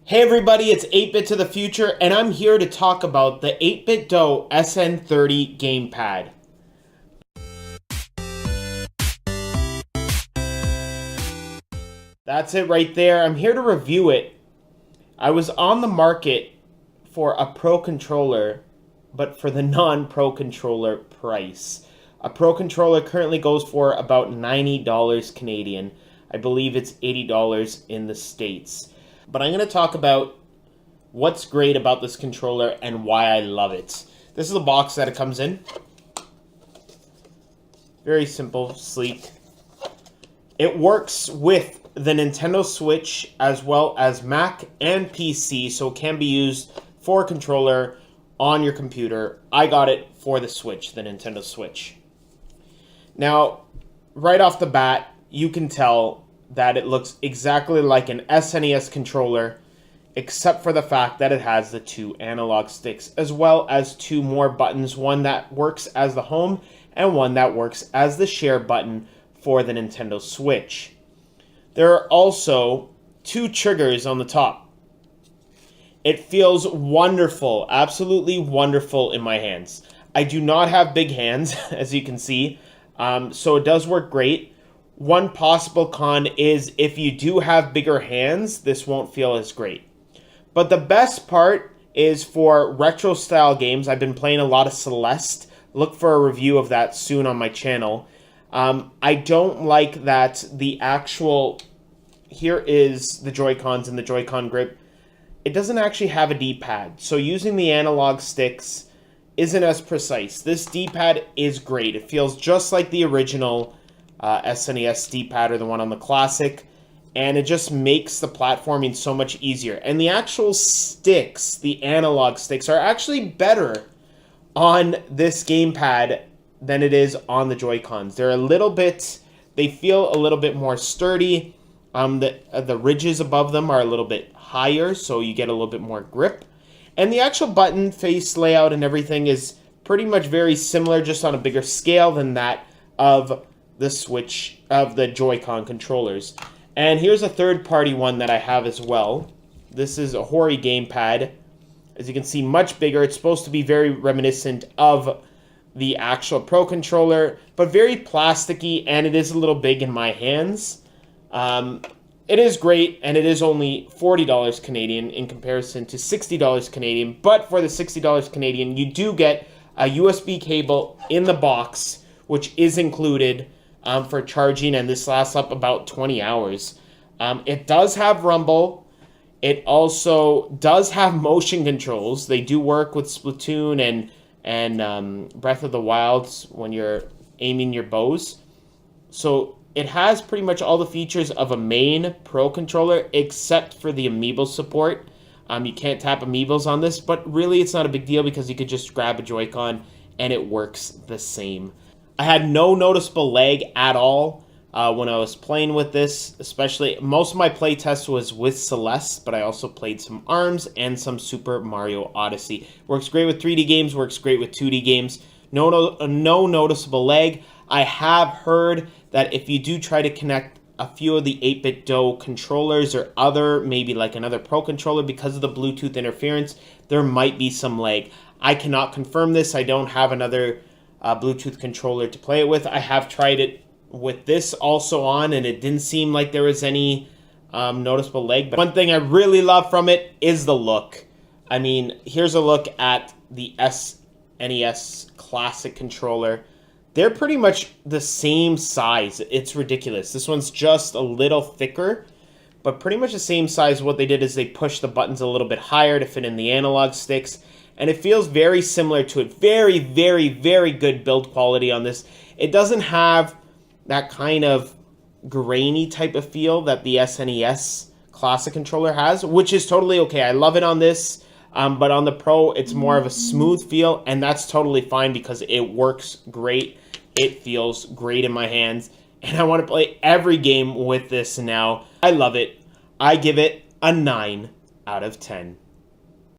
Hey everybody, it's 8-Bit to the future, and I'm here to talk about the 8Bitdo SN30 Gamepad. That's it right there. I'm here to review it. I was on the market for a Pro controller, but for the non-Pro controller price. A Pro controller currently goes for about $90 Canadian. I believe it's $80 in the States. But I'm going to talk about what's great about this controller and why I love it. This is the box that it comes in. Very simple, sleek. It works with the Nintendo Switch as well as Mac and PC, so it can be used for a controller on your computer. I got it for the Switch, the Nintendo Switch. Now, right off the bat, you can tell that it looks exactly like an SNES controller, except for the fact that it has the two analog sticks, as well as two more buttons, one that works as the home and one that works as the share button for the Nintendo Switch. There are also two triggers on the top. It feels wonderful, absolutely wonderful in my hands. I do not have big hands, as you can see, so it does work great. One possible con is if you do have bigger hands, this won't feel as great. But the best part is for retro style games. I've been playing a lot of Celeste. Look for a review of that soon on my channel. I don't like that the actual, here is the Joy-Cons and the Joy-Con grip. It doesn't actually have a D-pad, so using the analog sticks isn't as precise. This D-pad is great. It feels just like the original SNES D-pad or the one on the Classic, and it just makes the platforming so much easier. And the actual sticks, the analog sticks, are actually better on this gamepad than it is on the Joy-Cons. They're a little bit, they feel a little bit more sturdy. The ridges above them are a little bit higher, so you get a little bit more grip. And the actual button face layout and everything is pretty much very similar, just on a bigger scale than that of the Switch, of the Joy-Con controllers. And here's a third-party one that I have as well. This is a Hori gamepad. As you can see, much bigger. It's supposed to be very reminiscent of the actual Pro controller, but very plasticky, and it is a little big in my hands. It is great, and it is only $40 Canadian in comparison to $60 Canadian. But for the $60 Canadian, you do get a USB cable in the box, which is included for charging, and this lasts up about 20 hours. It does have rumble. It also does have motion controls. They do work with Splatoon and Breath of the Wild when you're aiming your bows. So it has pretty much all the features of a main Pro controller, except for the amiibo support. You can't tap amiibos on this, but really it's not a big deal because you could just grab a Joy-Con and it works the same. I had no noticeable lag at all when I was playing with this, especially most of my playtest was with Celeste, but I also played some ARMS and some Super Mario Odyssey. Works great with 3D games, works great with 2D games. No noticeable lag. I have heard that if you do try to connect a few of the 8Bitdo controllers or maybe like another Pro controller, because of the Bluetooth interference, there might be some lag. I cannot confirm this. I don't have another Bluetooth controller to play it with. I have tried it with this also on, and it didn't seem like there was any noticeable lag. But one thing I really love from it is the look. I mean, here's a look at the SNES Classic controller. They're pretty much the same size. It's ridiculous. This one's just a little thicker, but pretty much the same size. What they did is they pushed the buttons a little bit higher to fit in the analog sticks, and it feels very similar to it. Very, very, very good build quality on this. It doesn't have that kind of grainy type of feel that the SNES Classic controller has, which is totally okay. I love it on this. But on the Pro, it's more of a smooth feel, and that's totally fine because it works great. It feels great in my hands, and I want to play every game with this now. I love it. I give it a 9 out of 10.